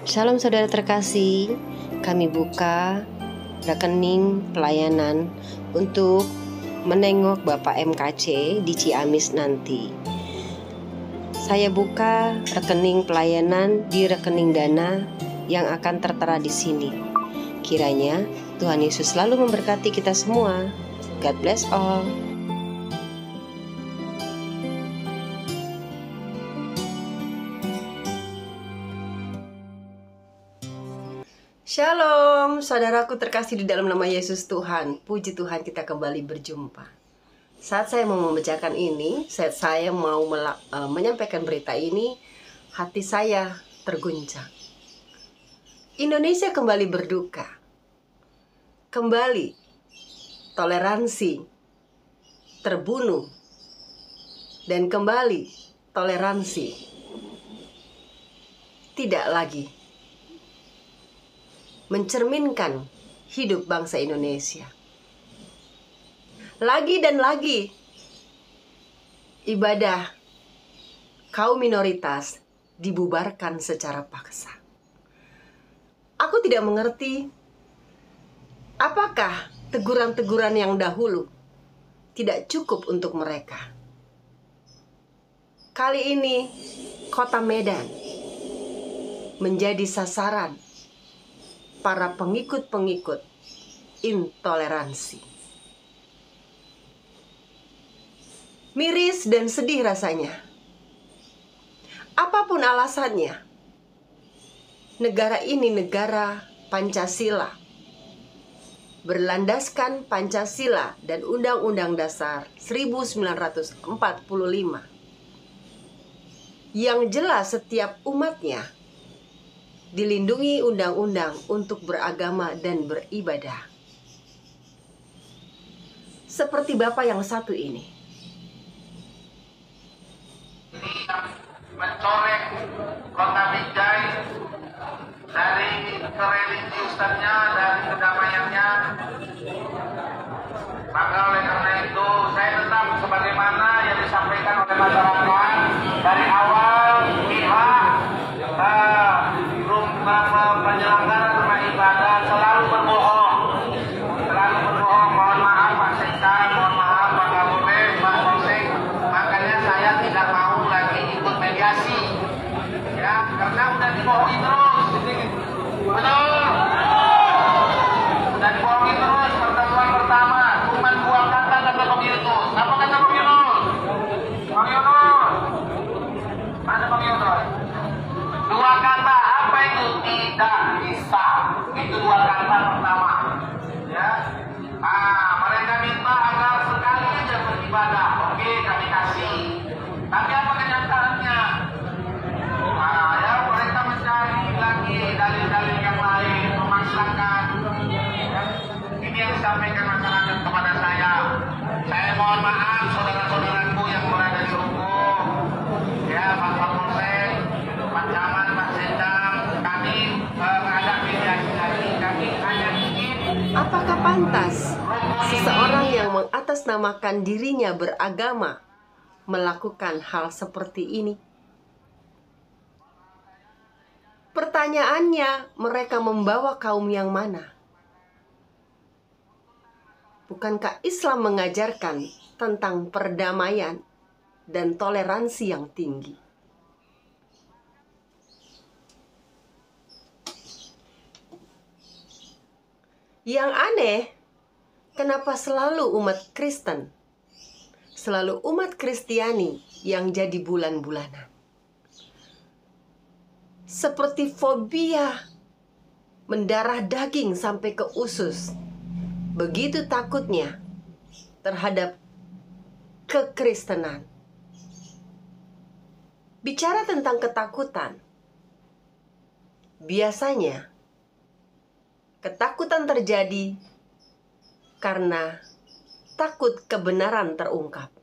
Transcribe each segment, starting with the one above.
Shalom saudara terkasih, kami buka rekening pelayanan untuk menengok Bapak MKC di Ciamis nanti. Saya buka rekening pelayanan di rekening dana yang akan tertera di sini. Kiranya Tuhan Yesus selalu memberkati kita semua. God bless all. Shalom, saudaraku terkasih di dalam nama Yesus Tuhan. Puji Tuhan, kita kembali berjumpa. Saat saya mau membacakan ini, saat saya mau menyampaikan berita ini, hati saya terguncang. Indonesia kembali berduka. Kembali toleransi terbunuh. Dan kembali toleransi tidak lagi mencerminkan hidup bangsa Indonesia. Lagi dan lagi ibadah kaum minoritas dibubarkan secara paksa. Aku tidak mengerti apakah teguran-teguran yang dahulu tidak cukup untuk mereka. Kali ini Kota Medan menjadi sasaran para pengikut-pengikut intoleransi. Miris dan sedih rasanya. Apapun alasannya, negara ini negara Pancasila, berlandaskan Pancasila dan Undang-Undang Dasar 1945, yang jelas setiap umatnya dilindungi undang-undang untuk beragama dan beribadah. Seperti Bapak yang satu ini. Mencoreng kota Binjai dari kereligiusannya, dari kedamaiannya. Maka oleh karena itu saya tetap sebagaimana yang disampaikan oleh masyarakat dari awal pihak penyelenggara rumah ibadah selalu berbohong. Mohon maaf Pak Sekda, mohon maaf Pak Kapolres, Pak Polsek. Makanya saya tidak mau lagi ikut mediasi, ya, karena udah dibohongi terus. Betul, udah dibohongi terus. Pertemuan pertama cuma dua kata Bang Yunus. Apa kata Bang Yunus? Bang Yunus, mana Bang Yunus? Dua kata, apa itu? Tidak bisa. Itu dua kata pertama, ya. Mereka minta agar sekali aja beribadah. Oke, kami kasih. Tapi apa kenyataannya? Ya, mereka mencari lagi dalil-dalil yang lain, memaksakan. Ya. Ini yang disampaikan masyarakat kepada saya. Saya mohon maaf saudara-saudaraku yang berada di ruko, ya, Pak Kapolsek, Pak Camat, Pak Sedang. Kami ada mediasi lagi. Kami hanya ingin. Apakah pantas seseorang yang mengatasnamakan dirinya beragama melakukan hal seperti ini? Pertanyaannya, mereka membawa kaum yang mana? Bukankah Islam mengajarkan tentang perdamaian dan toleransi yang tinggi? Yang aneh, kenapa selalu umat Kristen, selalu umat Kristiani yang jadi bulan-bulanan? Seperti fobia mendarah daging sampai ke usus. Begitu takutnya terhadap kekristenan. Bicara tentang ketakutan, biasanya ketakutan terjadi karena takut kebenaran terungkap.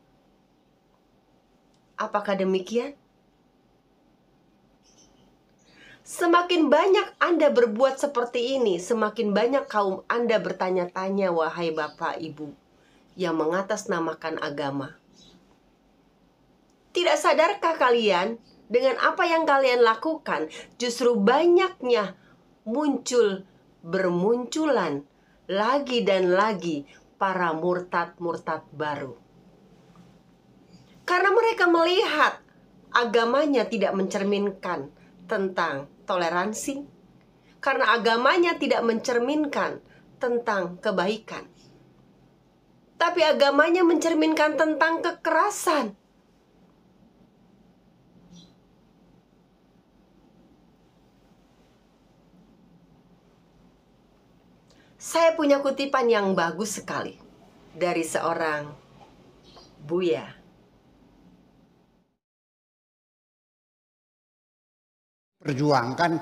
Apakah demikian? Semakin banyak Anda berbuat seperti ini, semakin banyak kaum Anda bertanya-tanya, wahai Bapak Ibu yang mengatasnamakan agama. Tidak sadarkah kalian dengan apa yang kalian lakukan, justru banyaknya bermunculan lagi dan lagi para murtad-murtad baru. Karena mereka melihat agamanya tidak mencerminkan tentang toleransi, karena agamanya tidak mencerminkan tentang kebaikan, tapi agamanya mencerminkan tentang kekerasan. Saya punya kutipan yang bagus sekali dari seorang Buya. Perjuangkan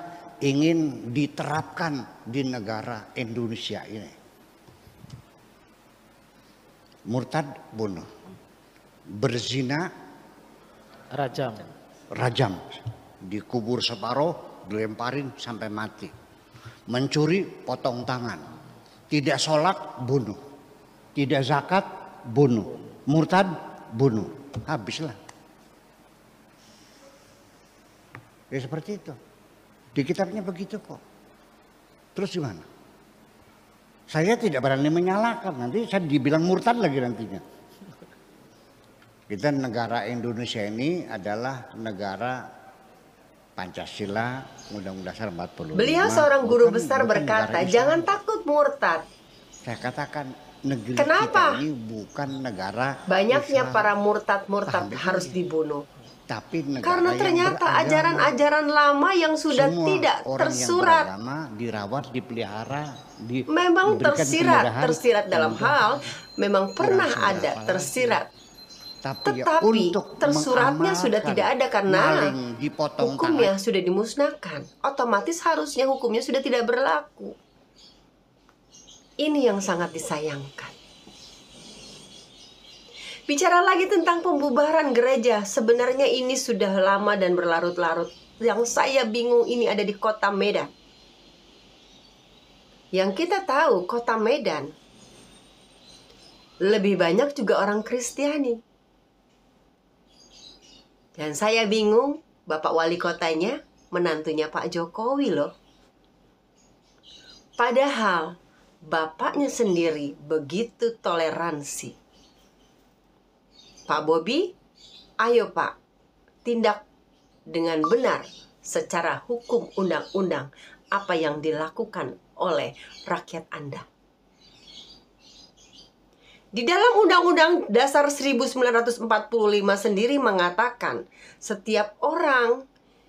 ingin diterapkan di negara Indonesia ini. Murtad bunuh, berzina rajam, dikubur separuh, dilemparin sampai mati, mencuri potong tangan, tidak sholat bunuh, tidak zakat bunuh, murtad bunuh, habislah. Ya seperti itu. Di kitabnya begitu kok. Terus gimana? Saya tidak berani menyalahkan. Nanti saya dibilang murtad lagi nantinya. Kita negara Indonesia ini adalah negara Pancasila, Undang-Undang Dasar 45. Beliau seorang guru besar berkata, jangan takut murtad. Saya katakan negeri Kenapa? kita ini bukan negara Banyaknya Islam. para murtad-murtad harus dibunuh. Tapi Karena ternyata ajaran-ajaran lama yang sudah tidak tersurat, dirawat, dipelihara, memang tersirat dalam hal, memang pernah ada tersirat. Tetapi tersuratnya sudah tidak ada karena hukumnya sudah dimusnahkan. Otomatis harusnya hukumnya sudah tidak berlaku. Ini yang sangat disayangkan. Bicara lagi tentang pembubaran gereja, sebenarnya ini sudah lama dan berlarut-larut. Yang saya bingung ini ada di kota Medan. Yang kita tahu kota Medan lebih banyak juga orang Kristiani. Dan saya bingung, Bapak Wali Kotanya menantunya Pak Jokowi loh. Padahal bapaknya sendiri begitu toleransi. Pak Bobi, ayo Pak, tindak dengan benar secara hukum undang-undang apa yang dilakukan oleh rakyat Anda. Di dalam Undang-Undang Dasar 1945 sendiri mengatakan setiap orang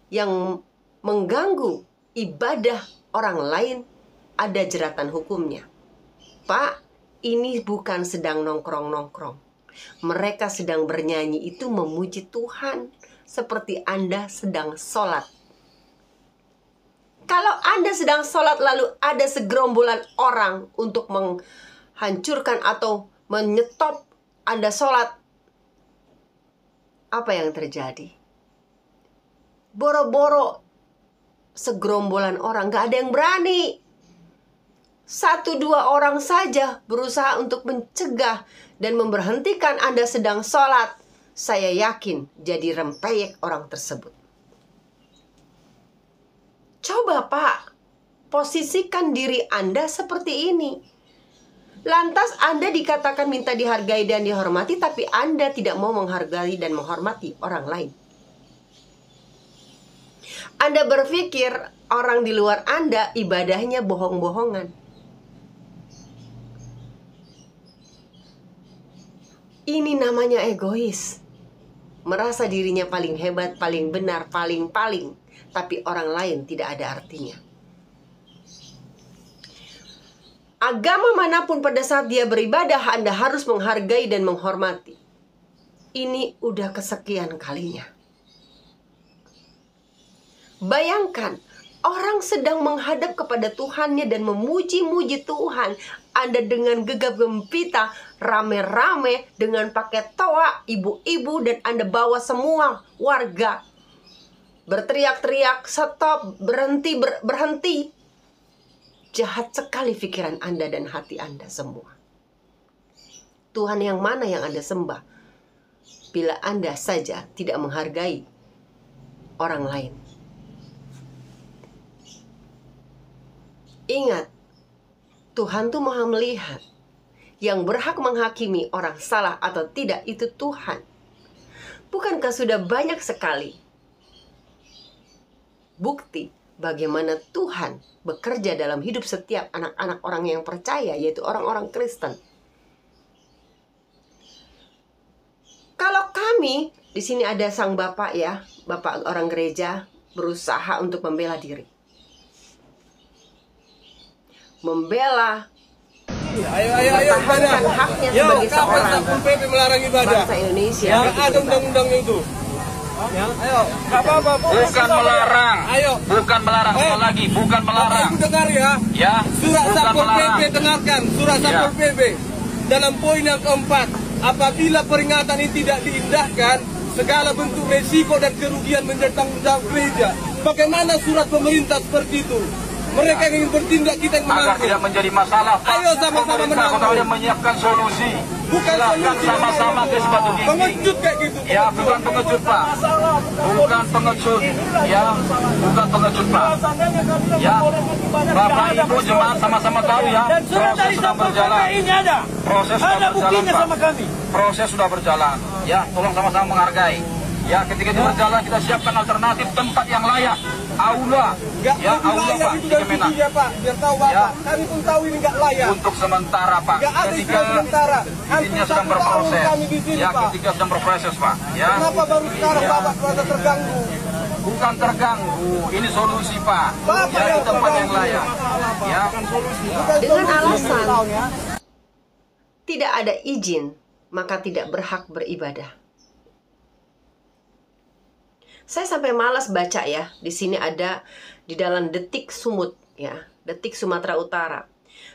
yang mengganggu ibadah orang lain ada jeratan hukumnya. Pak, ini bukan sedang nongkrong-nongkrong. Mereka sedang bernyanyi itu memuji Tuhan seperti Anda sedang sholat. Kalau Anda sedang sholat lalu ada segerombolan orang untuk menghancurkan atau menyetop Anda sholat, apa yang terjadi? Boro-boro segerombolan orang, gak ada yang berani. 1-2 orang saja berusaha untuk mencegah dan memberhentikan Anda sedang sholat. Saya yakin jadi rempeyek orang tersebut. Coba Pak, posisikan diri Anda seperti ini. Lantas Anda dikatakan minta dihargai dan dihormati, tapi Anda tidak mau menghargai dan menghormati orang lain. Anda berpikir orang di luar Anda ibadahnya bohong-bohongan. Ini namanya egois. Merasa dirinya paling hebat, paling benar, paling, tapi orang lain tidak ada artinya. Agama manapun pada saat dia beribadah, Anda harus menghargai dan menghormati. Ini udah kesekian kalinya. Bayangkan, orang sedang menghadap kepada Tuhannya dan memuji-muji Tuhan. Anda dengan gegap gempita, rame-rame, dengan pakai toa, ibu-ibu, dan Anda bawa semua warga. Berteriak-teriak, stop, berhenti, berhenti. Jahat sekali pikiran Anda dan hati Anda semua. Tuhan yang mana yang Anda sembah? Bila Anda saja tidak menghargai orang lain. Ingat, Tuhan tuh maha melihat. Yang berhak menghakimi orang salah atau tidak itu Tuhan. Bukankah sudah banyak sekali bukti bagaimana Tuhan bekerja dalam hidup setiap anak-anak orang yang percaya, yaitu orang-orang Kristen. Kalau kami, di sini ada sang bapak ya, bapak orang gereja, berusaha untuk membela diri. Membela, mempertahankan haknya sebagai seorang PP melarang ibadah. bangsa Indonesia. Nggak ada undang-undangnya itu. Ya, ayo, nggak apa-apa. Bukan melarang. Ayo. Bukan melarang. Sekali lagi, bukan melarang. Bapak dengar ya. Ya, Surat bukan Satpol melarang. PP dengarkan. Surat Ya. Satpol PP dalam poin yang keempat, apabila peringatan ini tidak diindahkan, segala bentuk resiko dan kerugian menjadi tanggung jawab gereja. Bagaimana surat pemerintah seperti itu? Mereka yang ingin bertindak, kita yang Agar menanggung. tidak menjadi masalah, Pak. Ayo sama-sama Pemerintah Kota menanggung. Medan menyiapkan solusi. Bukan Silakan solusi. sama-sama ke sepatu gigi. Pengecut kayak gitu. Ya, bukan pengecut, Pak. Bukan pengecut. Ya, bukan pengecut, Pak. Ya, Bapak Ibu jemaat sama-sama tahu ya. Proses sudah berjalan. Proses sudah berjalan, Pak. Proses sudah berjalan. Ya, tolong sama-sama menghargai. Ya, ketika itu berjalan kita siapkan alternatif tempat yang layak. Aula. Nggak Ya, lebih aula, layak Pak. itu Di dari Kemenak. kuncinya, Pak. Biar tahu Bapak. Ya. Kami pun tahu ini nggak layak. Untuk sementara, Pak. Nggak ada Ketika istilah sementara. izinnya Hampir sedang 1 tahun berproses. kami di sini, Ya, Pak. ketika sedang berproses, Pak. Ya. Kenapa baru sekarang Bapak merasa terganggu? Bukan terganggu, ini solusi, Pak. Bapak Ya, yang di tempat yang terganggu. layak. Ya. Bukan Dengan solusi alasan tahun, ya. tidak ada izin, maka tidak berhak beribadah. Saya sampai malas baca ya. Di sini ada di dalam Detik Sumut ya, Detik Sumatera Utara.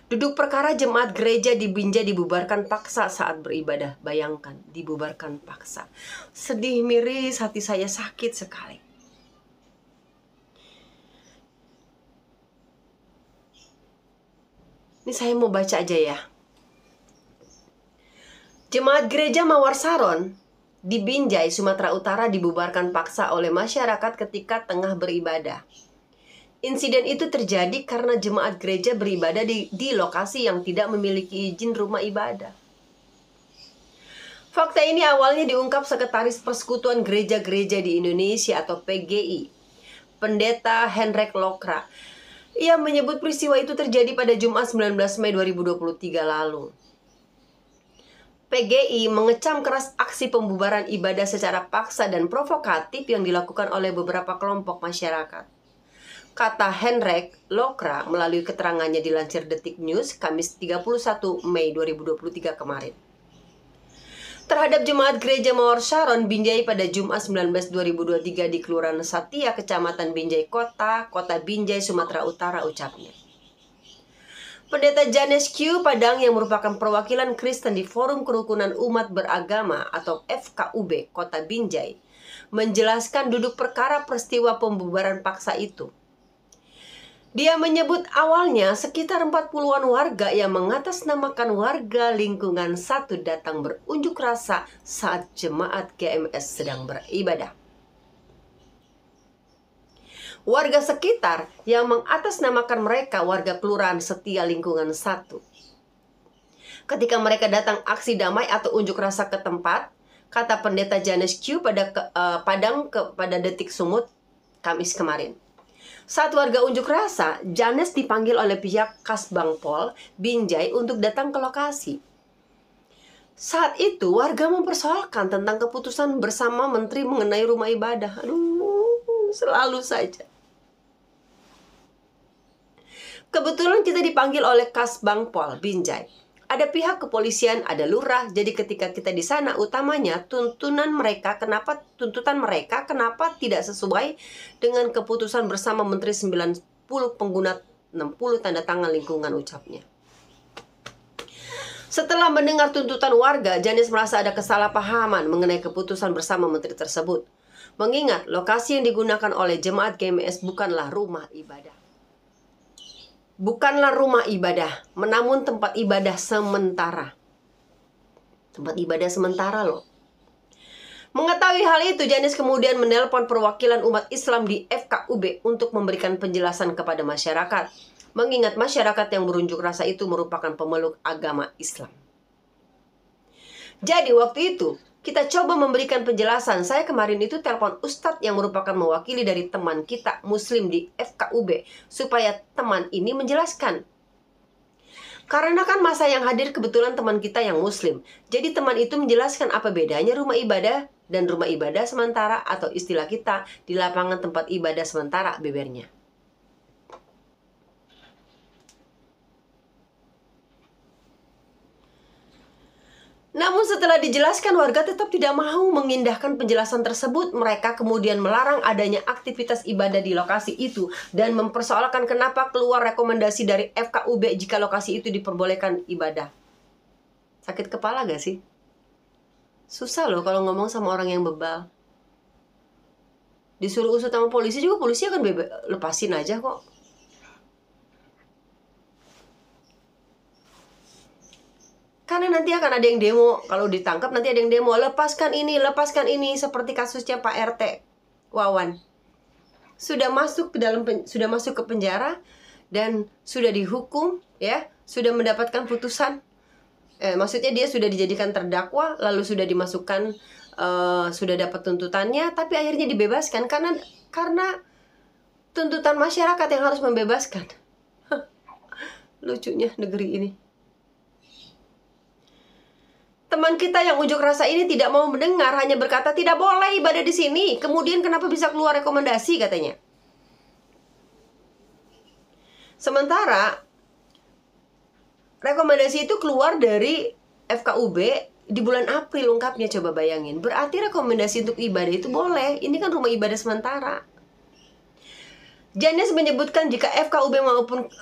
Duduk perkara jemaat gereja di Binjai dibubarkan paksa saat beribadah. Bayangkan, dibubarkan paksa. Sedih miris, hati saya sakit sekali. Ini saya mau baca aja ya. Jemaat gereja Mawar Saron di Binjai, Sumatera Utara dibubarkan paksa oleh masyarakat ketika tengah beribadah. Insiden itu terjadi karena jemaat gereja beribadah di lokasi yang tidak memiliki izin rumah ibadah. Fakta ini awalnya diungkap Sekretaris Persekutuan Gereja-Gereja di Indonesia atau PGI, Pendeta Hendrik Lokra. Ia menyebut peristiwa itu terjadi pada Jumat 19 Mei 2023 lalu. PGI mengecam keras aksi pembubaran ibadah secara paksa dan provokatif yang dilakukan oleh beberapa kelompok masyarakat. Kata Hendrik Lokra melalui keterangannya dilansir Detik News Kamis 31 Mei 2023 kemarin. Terhadap jemaat gereja Mawar Saron Binjai pada Jumat 19 2023 di Kelurahan Satia, Kecamatan Binjai Kota Binjai, Sumatera Utara, ucapnya. Pendeta Janes Q Padang yang merupakan perwakilan Kristen di Forum Kerukunan Umat Beragama atau FKUB Kota Binjai menjelaskan duduk perkara peristiwa pembubaran paksa itu. Dia menyebut awalnya sekitar 40-an warga yang mengatasnamakan warga lingkungan 1 datang berunjuk rasa saat jemaat GMS sedang beribadah. Warga sekitar yang mengatasnamakan mereka warga Kelurahan Setia lingkungan 1. Ketika mereka datang aksi damai atau unjuk rasa ke tempat, kata Pendeta Janes Q Padang kepada Detik Sumut Kamis kemarin. Saat warga unjuk rasa, Janes dipanggil oleh pihak Kasbangpol Binjai untuk datang ke lokasi. Saat itu warga mempersoalkan tentang keputusan bersama menteri mengenai rumah ibadah. Aduh, selalu saja. Kebetulan kita dipanggil oleh Kasbangpol Binjai. Ada pihak kepolisian, ada lurah. Jadi ketika kita di sana, utamanya tuntutan mereka kenapa tidak sesuai dengan keputusan bersama Menteri 90 pengguna 60 tanda tangan lingkungan, ucapnya. Setelah mendengar tuntutan warga, Janes merasa ada kesalahpahaman mengenai keputusan bersama menteri tersebut. Mengingat lokasi yang digunakan oleh jemaat GMS bukanlah rumah ibadah. Bukanlah rumah ibadah, namun tempat ibadah sementara. Tempat ibadah sementara loh. Mengetahui hal itu, Janis kemudian menelpon perwakilan umat Islam di FKUB untuk memberikan penjelasan kepada masyarakat, mengingat masyarakat yang berunjuk rasa itu merupakan pemeluk agama Islam. Jadi waktu itu kita coba memberikan penjelasan. Saya kemarin itu telepon Ustadz yang merupakan mewakili dari teman kita Muslim di FKUB supaya teman ini menjelaskan. Karena kan masa yang hadir kebetulan teman kita yang Muslim. Jadi teman itu menjelaskan apa bedanya rumah ibadah dan rumah ibadah sementara, atau istilah kita di lapangan tempat ibadah sementara, bebernya. Namun setelah dijelaskan, warga tetap tidak mau mengindahkan penjelasan tersebut. Mereka kemudian melarang adanya aktivitas ibadah di lokasi itu dan mempersoalkan kenapa keluar rekomendasi dari FKUB jika lokasi itu diperbolehkan ibadah. Sakit kepala gak sih? Susah loh kalau ngomong sama orang yang bebal. Disuruh usut sama polisi juga, polisi akan lepasin aja kok. Karena nanti akan ada yang demo. Kalau ditangkap nanti ada yang demo, lepaskan ini, seperti kasusnya Pak RT Wawan. Sudah masuk ke penjara dan sudah dihukum, ya, sudah mendapatkan putusan. Maksudnya dia sudah dijadikan terdakwa, lalu sudah dimasukkan, sudah dapat tuntutannya, tapi akhirnya dibebaskan karena tuntutan masyarakat yang harus membebaskan. Lucunya negeri ini. Teman kita yang unjuk rasa ini tidak mau mendengar, hanya berkata tidak boleh ibadah di sini. Kemudian kenapa bisa keluar rekomendasi katanya. Sementara rekomendasi itu keluar dari FKUB di bulan April ungkapnya, coba bayangin. Berarti rekomendasi untuk ibadah itu boleh. Ini kan rumah ibadah sementara. Janis menyebutkan jika FKUB maupun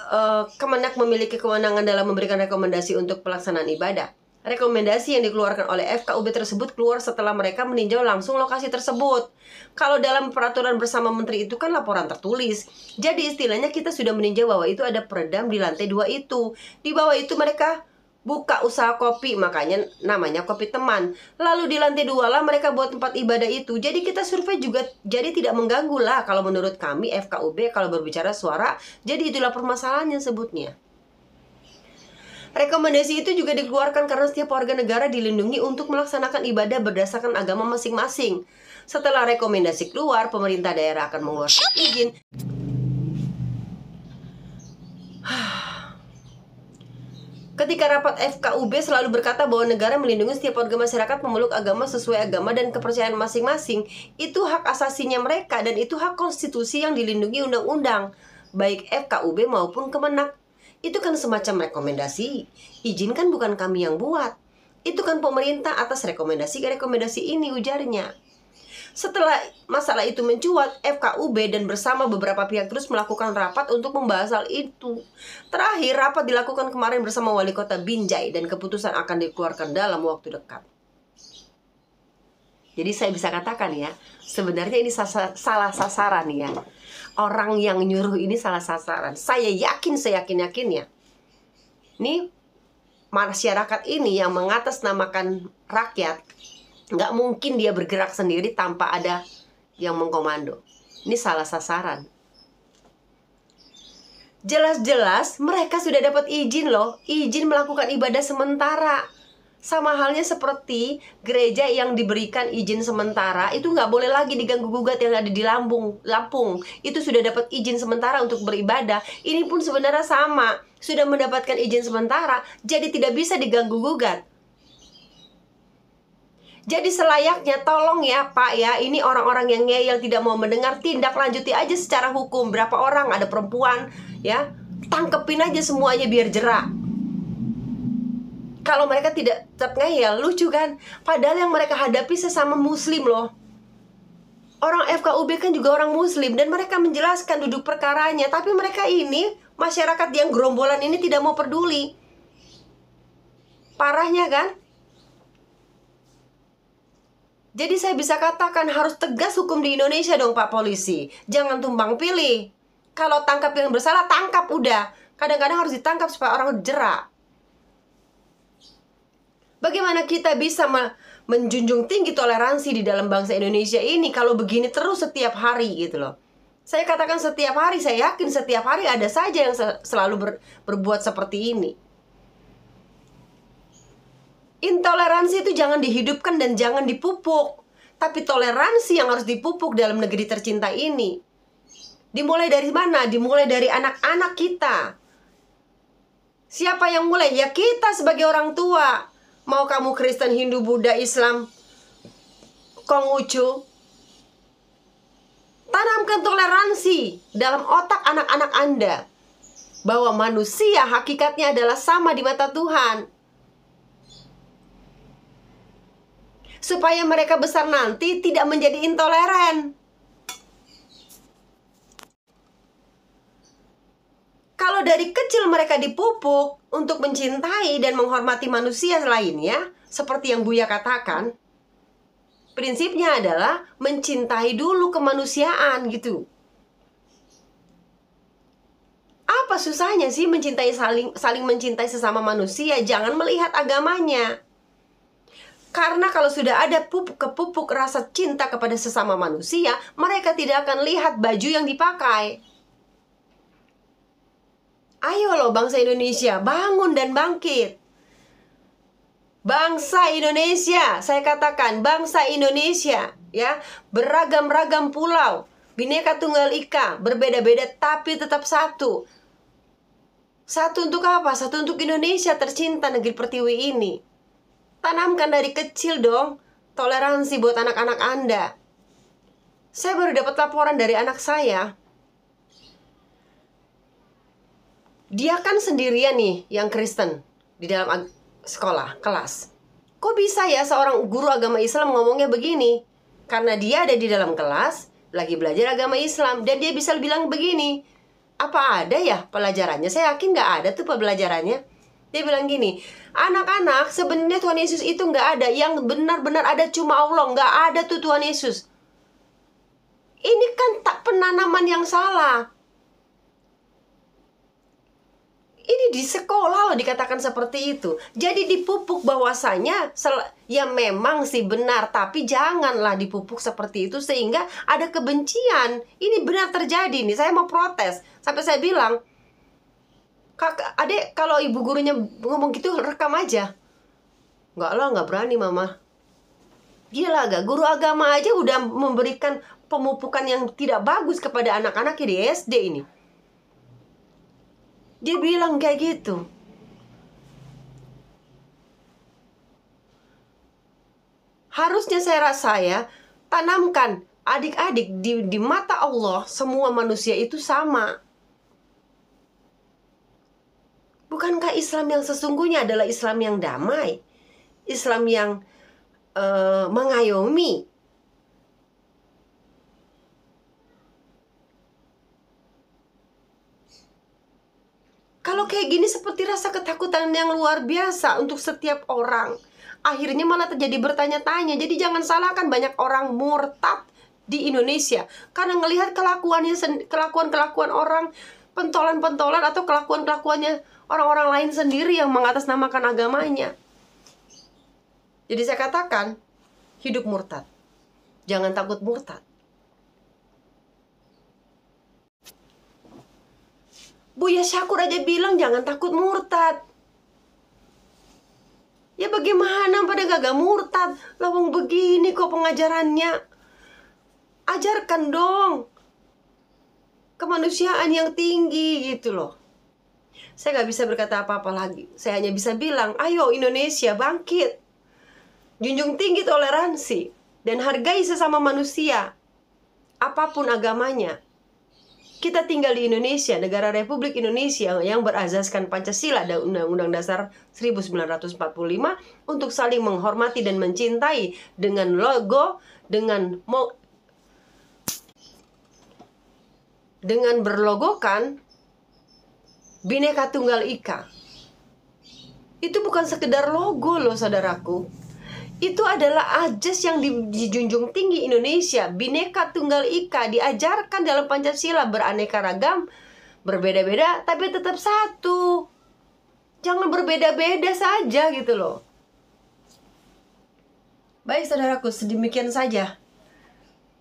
Kemenak memiliki kewenangan dalam memberikan rekomendasi untuk pelaksanaan ibadah. Rekomendasi yang dikeluarkan oleh FKUB tersebut keluar setelah mereka meninjau langsung lokasi tersebut. Kalau dalam peraturan bersama menteri itu kan laporan tertulis. Jadi istilahnya kita sudah meninjau bahwa itu ada peredam di lantai 2 itu. Di bawah itu mereka buka usaha kopi, makanya namanya Kopi Teman. Lalu di lantai 2 lah mereka buat tempat ibadah itu. Jadi kita survei juga jadi tidak mengganggu lah kalau menurut kami FKUB kalau berbicara suara. Jadi itulah permasalahannya sebutnya. Rekomendasi itu juga dikeluarkan karena setiap warga negara dilindungi untuk melaksanakan ibadah berdasarkan agama masing-masing. Setelah rekomendasi keluar, pemerintah daerah akan mengeluarkan izin. Ketika rapat FKUB selalu berkata bahwa negara melindungi setiap warga masyarakat memeluk agama sesuai agama dan kepercayaan masing-masing. Itu hak asasinya mereka dan itu hak konstitusi yang dilindungi undang-undang, baik FKUB maupun Kemenak. Itu kan semacam rekomendasi. Izin kan bukan kami yang buat. Itu kan pemerintah atas rekomendasi ini, ujarnya. Setelah masalah itu mencuat, FKUB dan bersama beberapa pihak terus melakukan rapat untuk membahas hal itu. Terakhir, rapat dilakukan kemarin bersama Wali Kota Binjai dan keputusan akan dikeluarkan dalam waktu dekat. Jadi saya bisa katakan ya, sebenarnya ini salah sasaran ya. Orang yang nyuruh ini salah sasaran. Saya yakin ya. Ini masyarakat ini yang mengatasnamakan rakyat, nggak mungkin dia bergerak sendiri tanpa ada yang mengkomando. Ini salah sasaran. Jelas-jelas mereka sudah dapat izin loh. Izin melakukan ibadah sementara. Sama halnya seperti gereja yang diberikan izin sementara, itu nggak boleh lagi diganggu-gugat yang ada di Lampung. Itu sudah dapat izin sementara untuk beribadah. Ini pun sebenarnya sama. Sudah mendapatkan izin sementara, jadi tidak bisa diganggu-gugat. Jadi selayaknya tolong ya Pak ya, ini orang-orang yang ngeyel tidak mau mendengar, tindak lanjuti aja secara hukum. Berapa orang, ada perempuan ya, tangkepin aja semuanya biar jerak. Kalau mereka tidak tetap ngeyel, lucu kan? Padahal yang mereka hadapi sesama muslim loh. Orang FKUB kan juga orang muslim dan mereka menjelaskan duduk perkaranya. Tapi mereka ini, masyarakat yang gerombolan ini tidak mau peduli. Parahnya kan? Jadi saya bisa katakan harus tegas hukum di Indonesia dong Pak Polisi. Jangan tumbang pilih. Kalau tangkap yang bersalah, tangkap udah. Kadang-kadang harus ditangkap supaya orang jerak. Bagaimana kita bisa menjunjung tinggi toleransi di dalam bangsa Indonesia ini kalau begini terus setiap hari gitu loh. Saya katakan setiap hari, saya yakin setiap hari ada saja yang selalu berbuat seperti ini. Intoleransi itu jangan dihidupkan dan jangan dipupuk. Tapi toleransi yang harus dipupuk dalam negeri tercinta ini. Dimulai dari mana? Dimulai dari anak-anak kita. Siapa yang mulai? Ya kita sebagai orang tua. Mau kamu Kristen, Hindu, Buddha, Islam, Konghucu, tanamkan toleransi dalam otak anak-anak Anda. Bahwa manusia hakikatnya adalah sama di mata Tuhan. Supaya mereka besar nanti tidak menjadi intoleran. Kalau dari kecil mereka dipupuk untuk mencintai dan menghormati manusia lainnya, seperti yang Buya katakan, prinsipnya adalah mencintai dulu kemanusiaan gitu. Apa susahnya sih mencintai saling mencintai sesama manusia? Jangan melihat agamanya. Karena kalau sudah ada kepupuk rasa cinta kepada sesama manusia, mereka tidak akan lihat baju yang dipakai. Ayo loh bangsa Indonesia, bangun dan bangkit. Bangsa Indonesia, saya katakan bangsa Indonesia, ya, beragam-ragam pulau, Bhinneka Tunggal Ika, berbeda-beda tapi tetap satu. Satu untuk apa? Satu untuk Indonesia tercinta, negeri pertiwi ini. Tanamkan dari kecil dong toleransi buat anak-anak Anda. Saya baru dapat laporan dari anak saya. Dia kan sendirian nih yang Kristen di dalam sekolah, kelas. Kok bisa ya seorang guru agama Islam ngomongnya begini? Karena dia ada di dalam kelas, lagi belajar agama Islam, dan dia bisa bilang begini. Apa ada ya pelajarannya? Saya yakin nggak ada tuh pelajarannya. Dia bilang gini, anak-anak sebenarnya Tuhan Yesus itu nggak ada. Yang benar-benar ada cuma Allah, nggak ada tuh Tuhan Yesus. Ini kan tak penanaman yang salah. Ini di sekolah loh dikatakan seperti itu. Jadi dipupuk bahwasanya ya memang sih benar, tapi janganlah dipupuk seperti itu sehingga ada kebencian. Ini benar terjadi nih. Saya mau protes. Sampai saya bilang, Kakak, adek, kalau ibu gurunya ngomong gitu rekam aja. Enggak lah, nggak berani mama. Gila gak? Guru agama aja udah memberikan pemupukan yang tidak bagus kepada anak-anak di SD ini. Dia bilang kayak gitu. Harusnya saya rasa ya, tanamkan adik-adik di mata Allah, semua manusia itu sama. Bukankah Islam yang sesungguhnya adalah Islam yang damai, Islam yang mengayomi? Kalau kayak gini seperti rasa ketakutan yang luar biasa untuk setiap orang. Akhirnya malah terjadi bertanya-tanya. Jadi jangan salahkan banyak orang murtad di Indonesia karena ngelihat kelakuan-kelakuan orang, pentolan-pentolan atau kelakuan-kelakuannya orang-orang lain sendiri yang mengatasnamakan agamanya. Jadi saya katakan, hidup murtad. Jangan takut murtad. Buya Syakur aja bilang jangan takut murtad. Ya bagaimana pada gak murtad? Lawang begini kok pengajarannya. Ajarkan dong kemanusiaan yang tinggi gitu loh. Saya gak bisa berkata apa-apa lagi. Saya hanya bisa bilang, ayo Indonesia bangkit. Junjung tinggi toleransi dan hargai sesama manusia, apapun agamanya. Kita tinggal di Indonesia, negara Republik Indonesia yang berazaskan Pancasila dan Undang-Undang Dasar 1945 untuk saling menghormati dan mencintai dengan logo, dengan berlogokan Bhinneka Tunggal Ika. Itu bukan sekedar logo loh saudaraku. Itu adalah ajas yang dijunjung tinggi Indonesia. Bhinneka Tunggal Ika diajarkan dalam Pancasila, beraneka ragam, berbeda-beda, tapi tetap satu. Jangan berbeda-beda saja gitu loh. Baik saudaraku, sedemikian saja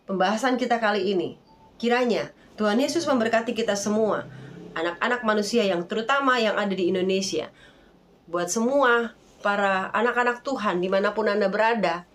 pembahasan kita kali ini. Kiranya Tuhan Yesus memberkati kita semua, anak-anak manusia yang terutama yang ada di Indonesia. Buat semua para anak-anak Tuhan dimanapun Anda berada,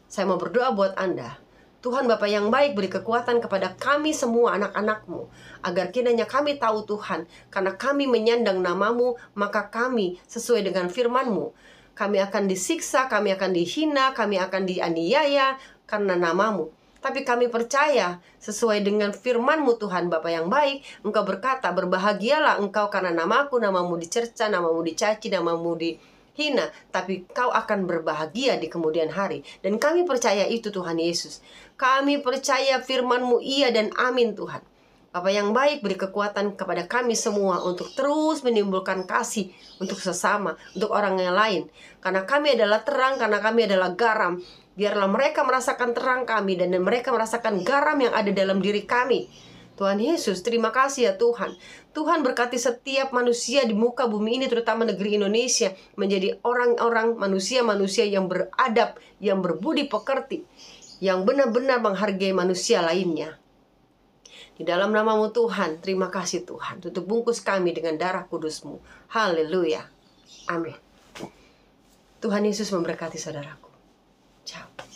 saya mau berdoa buat Anda. Tuhan Bapa yang baik, beri kekuatan kepada kami semua anak-anak-Mu, agar kiranya kami tahu Tuhan, karena kami menyandang nama-Mu, maka kami sesuai dengan firman-Mu, kami akan disiksa, kami akan dihina, kami akan dianiaya karena nama-Mu. Tapi kami percaya sesuai dengan firman-Mu Tuhan Bapa yang baik, Engkau berkata, berbahagialah engkau karena namaku, namamu dicerca, namamu dicaci, namamu dihina, tapi kau akan berbahagia di kemudian hari. Dan kami percaya itu Tuhan Yesus. Kami percaya firman-Mu iya dan amin Tuhan. Bapa yang baik, beri kekuatan kepada kami semua untuk terus menimbulkan kasih untuk sesama, untuk orang yang lain. Karena kami adalah terang, karena kami adalah garam. Biarlah mereka merasakan terang kami dan mereka merasakan garam yang ada dalam diri kami. Tuhan Yesus, terima kasih ya Tuhan. Tuhan berkati setiap manusia di muka bumi ini, terutama negeri Indonesia, menjadi orang-orang manusia-manusia yang beradab, yang berbudi pekerti, yang benar-benar menghargai manusia lainnya. Di dalam nama-Mu Tuhan, terima kasih Tuhan. Tutup bungkus kami dengan darah kudus-Mu. Haleluya. Amin. Tuhan Yesus memberkati saudaraku. Ciao.